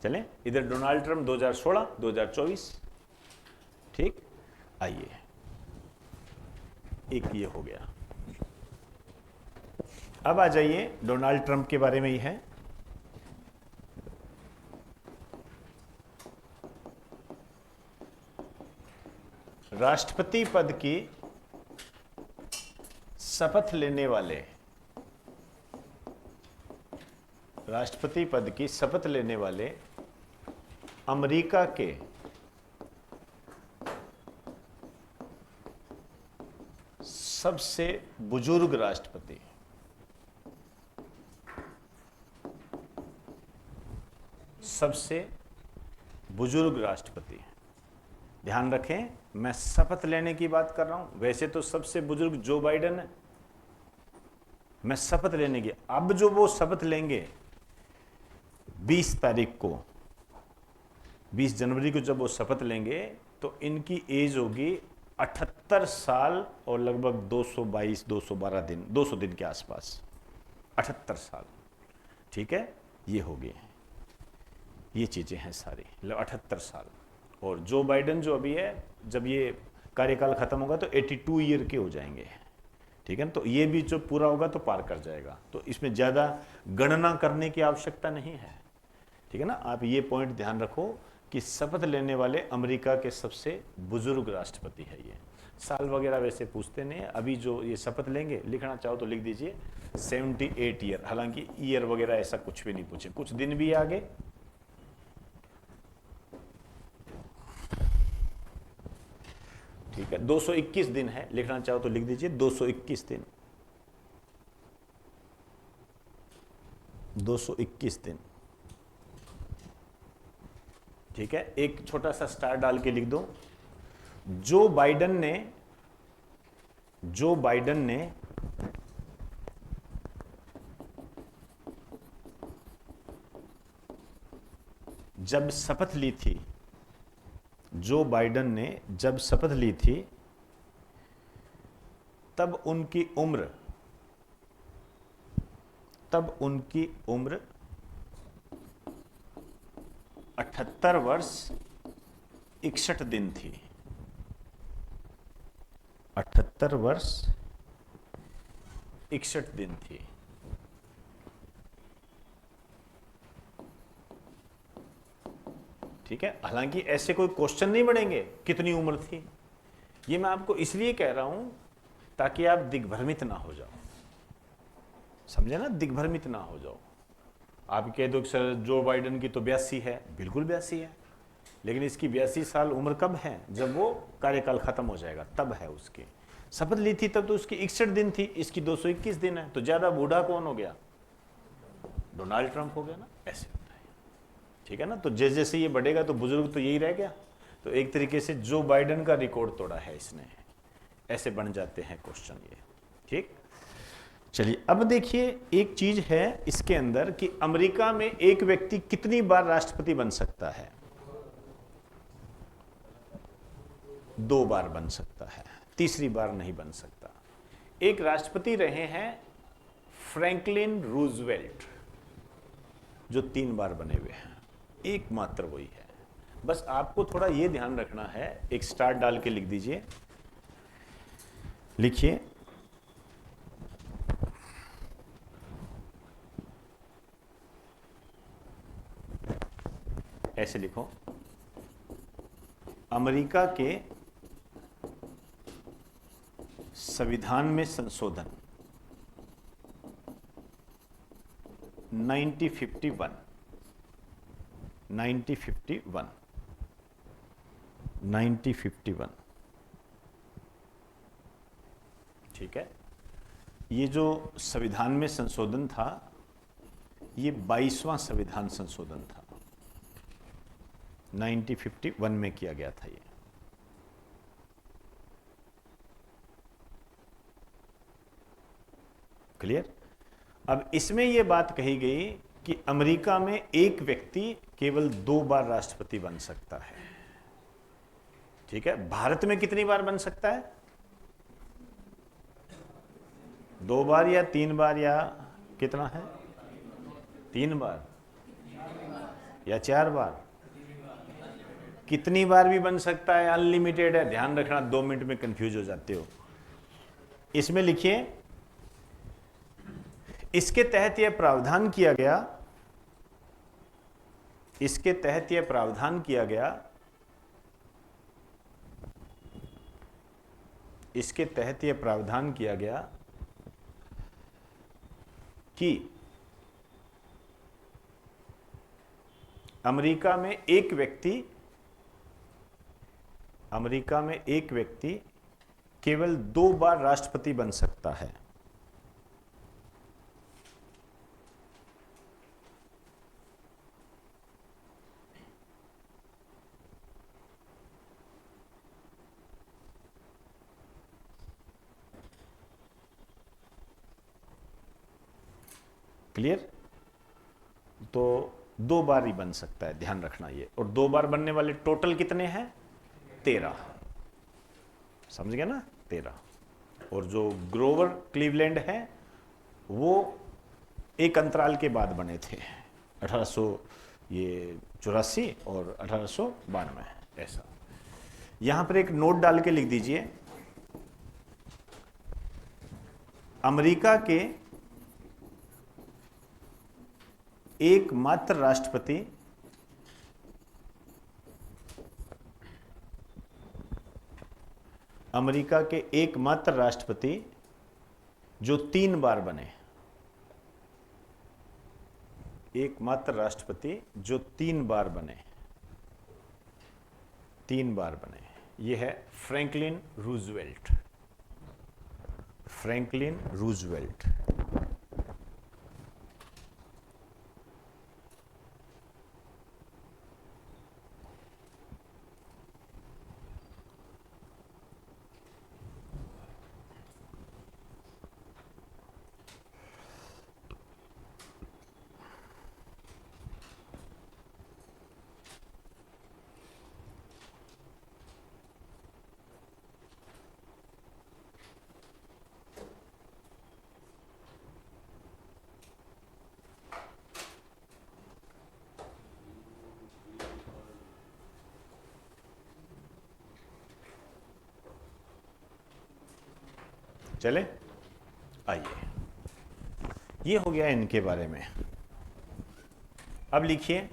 चलें, इधर डोनाल्ड ट्रंप 2016, 2024, ठीक। आइए, एक ये हो गया। अब आ जाइए, डोनाल्ड ट्रंप के बारे में ही है। राष्ट्रपति पद की शपथ लेने वाले, राष्ट्रपति पद की शपथ लेने वाले अमेरिका के सबसे बुजुर्ग राष्ट्रपति, सबसे बुजुर्ग राष्ट्रपति। ध्यान रखें, मैं शपथ लेने की बात कर रहा हूं। वैसे तो सबसे बुजुर्ग जो बाइडन है, मैं शपथ लेने की। अब जो वो शपथ लेंगे 20 तारीख को, 20 जनवरी को जब वो शपथ लेंगे, तो इनकी एज होगी 78 साल और लगभग 212 दिन, 200 दिन के आसपास। 78 साल, ठीक है, ये हो गए। ये चीजें हैं सारी, 78 साल। और जो बाइडन जो अभी है, जब ये कार्यकाल खत्म होगा तो 82 ईयर के हो जाएंगे, ठीक है ना। तो ये भी जो पूरा होगा तो पार कर जाएगा। तो इसमें ज्यादा गणना करने की आवश्यकता नहीं है, ठीक है ना। आप ये पॉइंट ध्यान रखो कि शपथ लेने वाले अमेरिका के सबसे बुजुर्ग राष्ट्रपति है ये। साल वगैरह वैसे पूछते नहीं है। अभी जो ये शपथ लेंगे, लिखना चाहो तो लिख दीजिए 78 ईयर, हालांकि ईयर वगैरह ऐसा कुछ भी नहीं पूछे, कुछ दिन भी आगे। ठीक है, 221 दिन है, लिखना चाहो तो लिख दीजिए 221 दिन, 221 दिन। ठीक है, एक छोटा सा स्टार डाल के लिख दो। जो बाइडेन ने जब शपथ ली थी, जो बाइडेन ने जब शपथ ली थी, तब उनकी उम्र 78 वर्ष 61 दिन थी। 78 वर्ष 61 दिन थी। ठीक है, हालांकि ऐसे कोई क्वेश्चन नहीं बढ़ेंगे कितनी उम्र थी। ये मैं आपको इसलिए कह रहा हूं ताकि आप दिग्भ्रमित ना हो जाओ, समझे ना, दिग्भ्रमित ना हो जाओ। आप कह दो कि सर जो बाइडेन की तो 82 है, बिल्कुल 82 है, लेकिन इसकी 82 साल उम्र कब है? जब वो कार्यकाल खत्म हो जाएगा तब है उसकी। शपथ ली थी तब तो उसकी 61 दिन थी, इसकी 221 दिन है, तो ज्यादा बूढ़ा कौन हो गया? डोनाल्ड ट्रंप हो गया ना, ऐसे होता है। ठीक है ना, तो जैसे जैसे ये बढ़ेगा तो बुजुर्ग तो यही रह गया। तो एक तरीके से जो बाइडेन का रिकॉर्ड तोड़ा है इसने, ऐसे बन जाते हैं क्वेश्चन ये। ठीक, चलिए अब देखिए एक चीज है इसके अंदर कि अमेरिका में एक व्यक्ति कितनी बार राष्ट्रपति बन सकता है? 2 बार बन सकता है, तीसरी बार नहीं बन सकता। एक राष्ट्रपति रहे हैं फ्रैंकलिन रूजवेल्ट, जो 3 बार बने हुए हैं, एकमात्र वही है। बस आपको थोड़ा ये ध्यान रखना है, एक स्टार डाल के लिख दीजिए, लिखिए ऐसे लिखो, अमेरिका के संविधान में संशोधन 1951। ठीक है, ये जो संविधान में संशोधन था, ये 22वां संविधान संशोधन था, 1951 में किया गया था ये। क्लियर? अब इसमें यह बात कही गई कि अमेरिका में एक व्यक्ति केवल 2 बार राष्ट्रपति बन सकता है। ठीक है, भारत में कितनी बार बन सकता है? 2 बार या 3 बार या कितना है? 3 बार या 4 बार? कितनी बार भी बन सकता है, अनलिमिटेड है। ध्यान रखना, 2 मिनट में कंफ्यूज हो जाते हो। इसमें लिखिए, इसके तहत यह प्रावधान किया गया, इसके तहत यह प्रावधान किया गया, इसके तहत यह प्रावधान किया गया कि अमेरिका में एक व्यक्ति केवल 2 बार राष्ट्रपति बन सकता है। क्लियर? तो 2 बार ही बन सकता है, ध्यान रखना ये। और 2 बार बनने वाले टोटल कितने हैं? 13। समझ गया ना, 13। और जो ग्रोवर क्लीवलैंड है वो एक अंतराल के बाद बने थे, 1884 और 1892, ऐसा। यहां पर एक नोट डाल के लिख दीजिए, अमेरिका के एकमात्र राष्ट्रपति अमेरिका के एकमात्र राष्ट्रपति जो 3 बार बने, एकमात्र राष्ट्रपति जो 3 बार बने, 3 बार बने, ये है फ्रैंकलिन रूजवेल्ट। Franklin Roosevelt. चले, आइए, ये हो गया इनके बारे में। अब लिखिए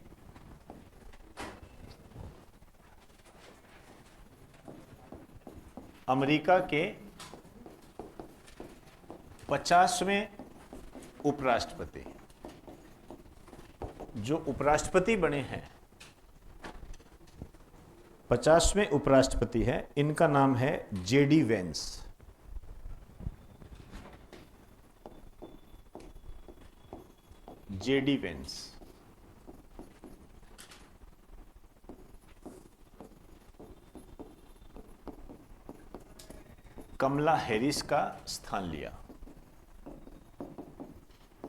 अमेरिका के 50वें उपराष्ट्रपति, जो उपराष्ट्रपति बने हैं, 50वें उपराष्ट्रपति है, इनका नाम है JD Vance. JD Vance. Kamala Harris का स्थान लिया।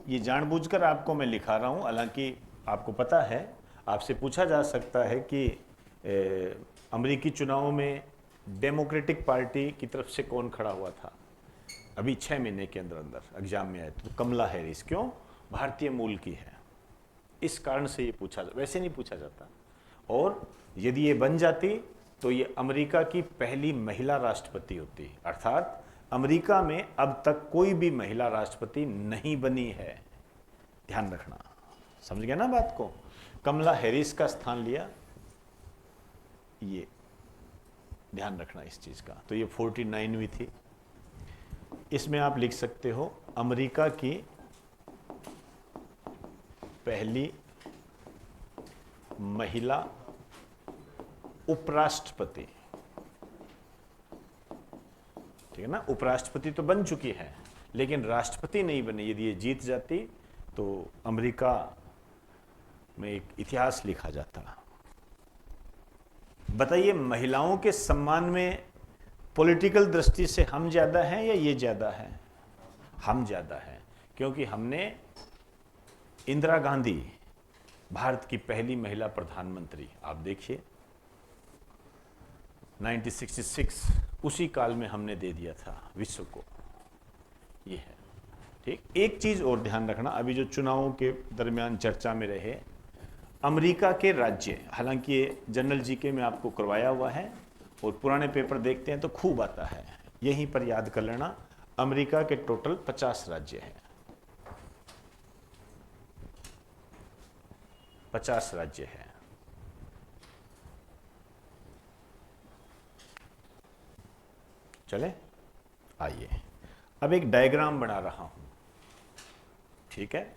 ये जानबूझकर आपको मैं लिखा रहा हूं, हालांकि आपको पता है, आपसे पूछा जा सकता है कि अमेरिकी चुनावों में डेमोक्रेटिक पार्टी की तरफ से कौन खड़ा हुआ था अभी 6 महीने के अंदर अंदर एग्जाम में आए, तो कमला हैरिस। क्यों? भारतीय मूल की है, इस कारण से ये पूछा, वैसे नहीं पूछा जाता। और यदि ये बन जाती तो ये अमेरिका की पहली महिला राष्ट्रपति होती, अर्थात अमेरिका में अब तक कोई भी महिला राष्ट्रपति नहीं बनी है। ध्यान रखना, समझ गया ना बात को? कमला हैरिस का स्थान लिया, ये ध्यान रखना इस चीज का। तो ये 49वीं थी। इसमें आप लिख सकते हो अमेरिका की पहली महिला उपराष्ट्रपति। ठीक है ना? उपराष्ट्रपति तो बन चुकी है, लेकिन राष्ट्रपति नहीं बनी। यदि ये जीत जाती तो अमेरिका में एक इतिहास लिखा जाता। बताइए, महिलाओं के सम्मान में पॉलिटिकल दृष्टि से हम ज्यादा हैं या ये ज्यादा है? हम ज्यादा हैं, क्योंकि हमने इंदिरा गांधी, भारत की पहली महिला प्रधानमंत्री, आप देखिए 1966, उसी काल में हमने दे दिया था विश्व को। ये है। ठीक। एक चीज और ध्यान रखना, अभी जो चुनावों के दरमियान चर्चा में रहे, अमेरिका के राज्य, हालांकि ये जनरल जीके में आपको करवाया हुआ है और पुराने पेपर देखते हैं तो खूब आता है, यहीं पर याद कर लेना। अमेरिका के टोटल 50 राज्य हैं, 50 राज्य हैं। चले, आइए अब एक डायग्राम बना रहा हूं। ठीक है,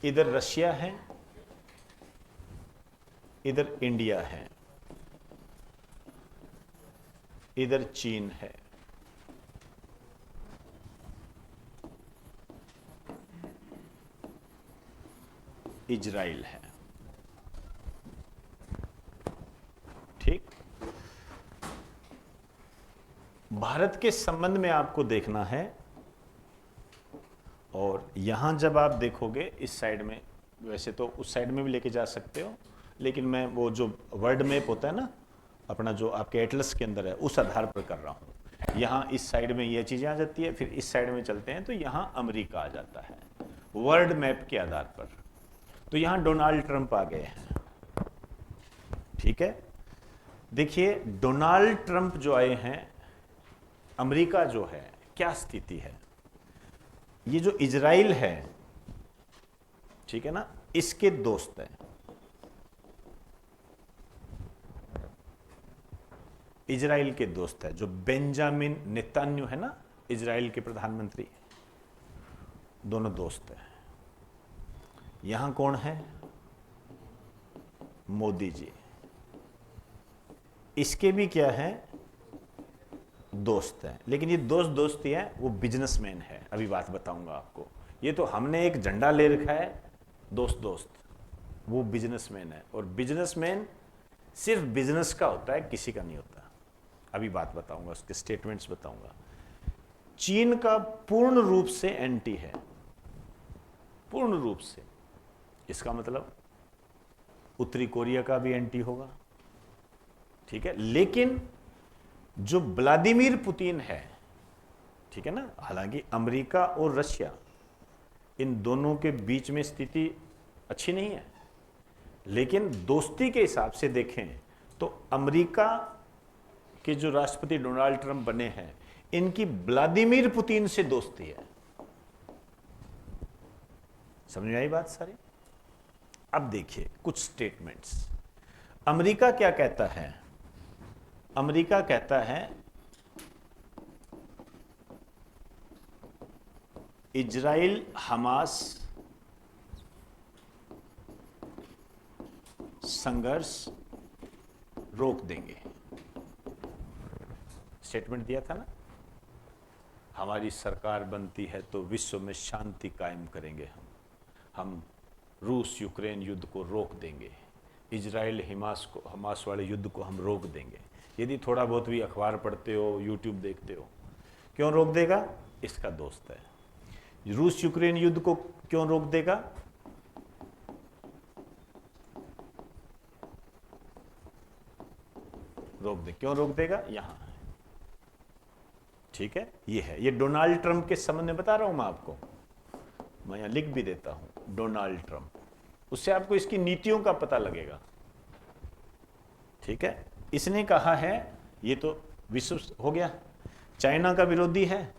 इधर रशिया है, इधर इंडिया है, इधर चीन है, इजराइल है। ठीक। भारत के संबंध में आपको देखना है, और यहां जब आप देखोगे इस साइड में, वैसे तो उस साइड में भी लेके जा सकते हो, लेकिन मैं वो जो वर्ल्ड मैप होता है ना अपना, जो आपके एटलस के अंदर है, उस आधार पर कर रहा हूं। यहाँ इस साइड में ये चीजें आ जाती है, फिर इस साइड में चलते हैं तो यहाँ अमेरिका आ जाता है वर्ल्ड मैप के आधार पर। तो यहाँ डोनाल्ड ट्रंप आ गए हैं। ठीक है, देखिए डोनाल्ड ट्रंप जो आए हैं, अमेरिका जो है क्या स्थिति है, ये जो इजराइल है, ठीक है ना, इसके दोस्त हैं। इजराइल के दोस्त है, जो बेंजामिन नेतन्याहू है ना, इजराइल के प्रधानमंत्री, दोनों दोस्त हैं। यहां कौन है? मोदी जी। इसके भी क्या है? दोस्त हैं, लेकिन ये दोस्ती है, वो बिजनेसमैन है। अभी बात बताऊंगा आपको। ये तो हमने एक झंडा ले रखा है दोस्त, वो बिजनेसमैन है, और बिजनेसमैन सिर्फ बिजनेस का होता है, किसी का नहीं होता। अभी बात बताऊंगा, उसके स्टेटमेंट्स बताऊंगा। चीन का पूर्ण रूप से एंटी है, पूर्ण रूप से। इसका मतलब उत्तरी कोरिया का भी एंटी होगा, ठीक है। लेकिन जो व्लादिमीर पुतिन है, ठीक है ना, हालांकि अमेरिका और रशिया, इन दोनों के बीच में स्थिति अच्छी नहीं है, लेकिन दोस्ती के हिसाब से देखें तो अमेरिका के जो राष्ट्रपति डोनाल्ड ट्रंप बने हैं, इनकी व्लादिमीर पुतिन से दोस्ती है। समझ में आई बात सारी? अब देखिए कुछ स्टेटमेंट्स। अमेरिका क्या कहता है? अमेरिका कहता है इजराइल हमास संघर्ष रोक देंगे। स्टेटमेंट दिया था ना, हमारी सरकार बनती है तो विश्व में शांति कायम करेंगे हम रूस यूक्रेन युद्ध को रोक देंगे, इजराइल हमास वाले युद्ध को हम रोक देंगे। यदि थोड़ा बहुत भी अखबार पढ़ते हो, यूट्यूब देखते हो, क्यों रोक देगा? इसका दोस्त है। रूस यूक्रेन युद्ध को क्यों रोक देगा? क्यों रोक देगा? यहां, ठीक है। ये है, ये डोनाल्ड ट्रंप के संबंध में बता रहा हूं मैं आपको, मैं यहां लिख भी देता हूं, डोनाल्ड ट्रंप। उससे आपको इसकी नीतियों का पता लगेगा, ठीक है। इसने कहा है, ये तो विश्व हो गया, चाइना का विरोधी है,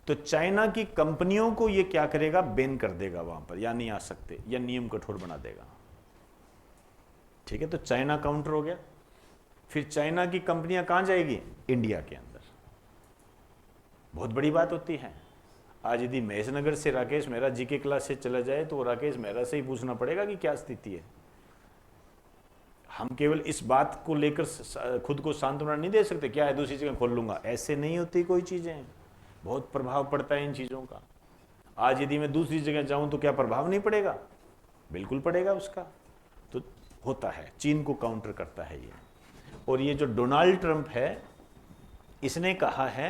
तो चाइना की कंपनियों को ये क्या करेगा? बैन कर देगा, वहां पर या नहीं आ सकते, या नियम कठोर बना देगा, ठीक है। तो चाइना काउंटर हो गया। फिर चाइना की कंपनियां कहां जाएगी? इंडिया के अंदर। बहुत बड़ी बात होती है। आज यदि महेशनगर से राकेश मेहरा जीके क्लास से चला जाए तो राकेश मेहरा से ही पूछना पड़ेगा कि क्या स्थिति है। हम केवल इस बात को लेकर खुद को सांत्वना नहीं दे सकते, क्या है दूसरी जगह खोल लूंगा, ऐसे नहीं होती कोई चीजें। बहुत प्रभाव पड़ता है इन चीजों का। आज यदि मैं दूसरी जगह जाऊं तो क्या प्रभाव नहीं पड़ेगा? बिल्कुल पड़ेगा उसका। तो होता है, चीन को काउंटर करता है ये। और ये जो डोनाल्ड ट्रंप है, इसने कहा है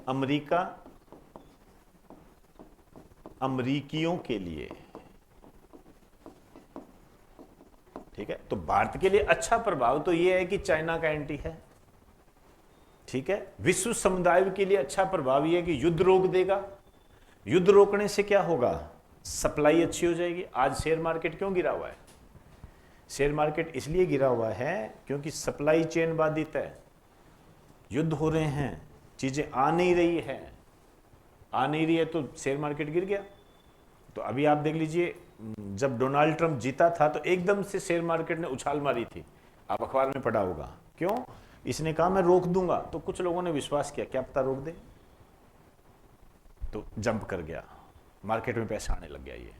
अमेरिका अमरीकियों के लिए, ठीक है। तो भारत के लिए अच्छा प्रभाव तो यह है कि चाइना का एंटी है, ठीक है। विश्व समुदाय के लिए अच्छा प्रभाव यह है कि युद्ध रोक देगा। युद्ध रोकने से क्या होगा? सप्लाई अच्छी हो जाएगी। आज शेयर मार्केट क्यों गिरा हुआ है? शेयर मार्केट इसलिए गिरा हुआ है क्योंकि सप्लाई चेन बाधित है, युद्ध हो रहे हैं, चीजें आ नहीं रही है, तो शेयर मार्केट गिर गया। तो अभी आप देख लीजिए, जब डोनाल्ड ट्रंप जीता था तो एकदम से शेयर मार्केट ने उछाल मारी थी, आप अखबार में पढ़ा होगा। क्यों? इसने कहा मैं रोक दूंगा, तो कुछ लोगों ने विश्वास किया, क्या पता रोक दे, तो जंप कर गया, मार्केट में पैसा आने लग गया। ये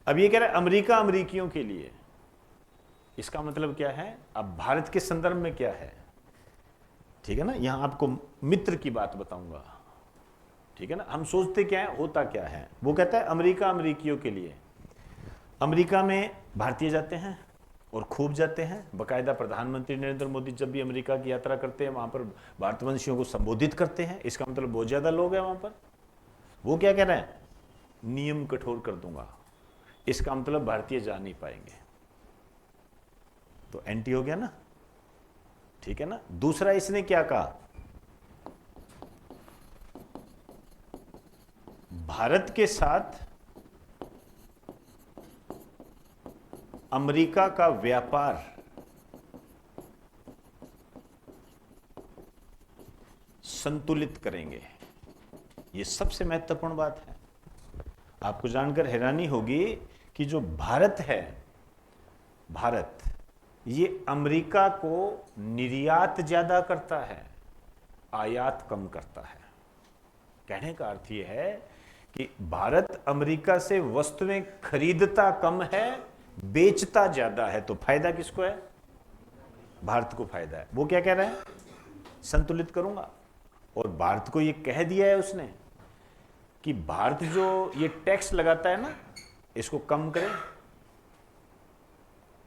अब ये कह रहा है अमेरिका अमरीकियों के लिए। इसका मतलब क्या है? अब भारत के संदर्भ में क्या है, ठीक है ना। यहां आपको मित्र की बात बताऊंगा, ठीक है ना। हम सोचते क्या है, होता क्या है। वो कहता है अमेरिका अमरीकियों के लिए। अमेरिका में भारतीय जाते हैं और खूब जाते हैं। बाकायदा प्रधानमंत्री नरेंद्र मोदी जब भी अमेरिका की यात्रा करते हैं, वहां पर भारतवंशियों को संबोधित करते हैं। इसका मतलब बहुत ज्यादा लोग हैं वहां पर। वो क्या कह रहे हैं? नियम कठोर कर दूंगा। इसका मतलब भारतीय जा नहीं पाएंगे, तो एंटी हो गया ना, ठीक है ना। दूसरा इसने क्या कहा? भारत के साथ अमेरिका का व्यापार संतुलित करेंगे। यह सबसे महत्वपूर्ण बात है। आपको जानकर हैरानी होगी कि जो भारत है, भारत ये अमेरिका को निर्यात ज्यादा करता है, आयात कम करता है। कहने का अर्थ ये है कि भारत अमेरिका से वस्तुएं खरीदता कम है, बेचता ज्यादा है। तो फायदा किसको है? भारत को फायदा है। वो क्या कह रहा है? संतुलित करूंगा। और भारत को ये कह दिया है उसने कि भारत जो ये टैक्स लगाता है ना, इसको कम करे।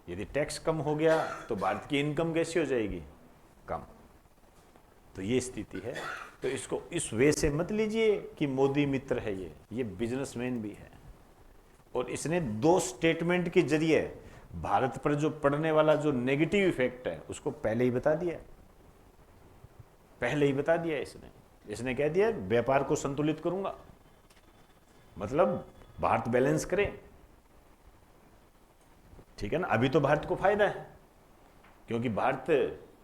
यदि टैक्स कम हो गया तो भारत की इनकम कैसी हो जाएगी? कम। तो ये स्थिति है। तो इसको इस वे से मत लीजिए कि मोदी मित्र है। ये बिजनेसमैन भी है। और इसने 2 स्टेटमेंट के जरिए भारत पर जो पड़ने वाला जो नेगेटिव इफेक्ट है उसको पहले ही बता दिया। इसने कह दिया व्यापार को संतुलित करूंगा, मतलब भारत बैलेंस करे। ठीक है ना? अभी तो भारत को फायदा है क्योंकि भारत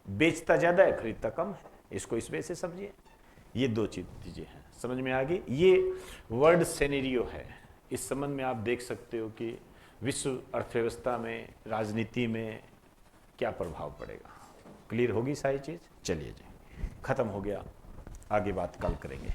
बेचता ज्यादा है, खरीदता कम है। इसको इस वजह से समझिए। ये 2 चीजें हैं, समझ में आ गई। ये वर्ल्ड सिनेरियो है। इस संबंध में आप देख सकते हो कि विश्व अर्थव्यवस्था में, राजनीति में क्या प्रभाव पड़ेगा। क्लियर होगी सारी चीज? चलिए जी, खत्म हो गया। आगे बात कल करेंगे।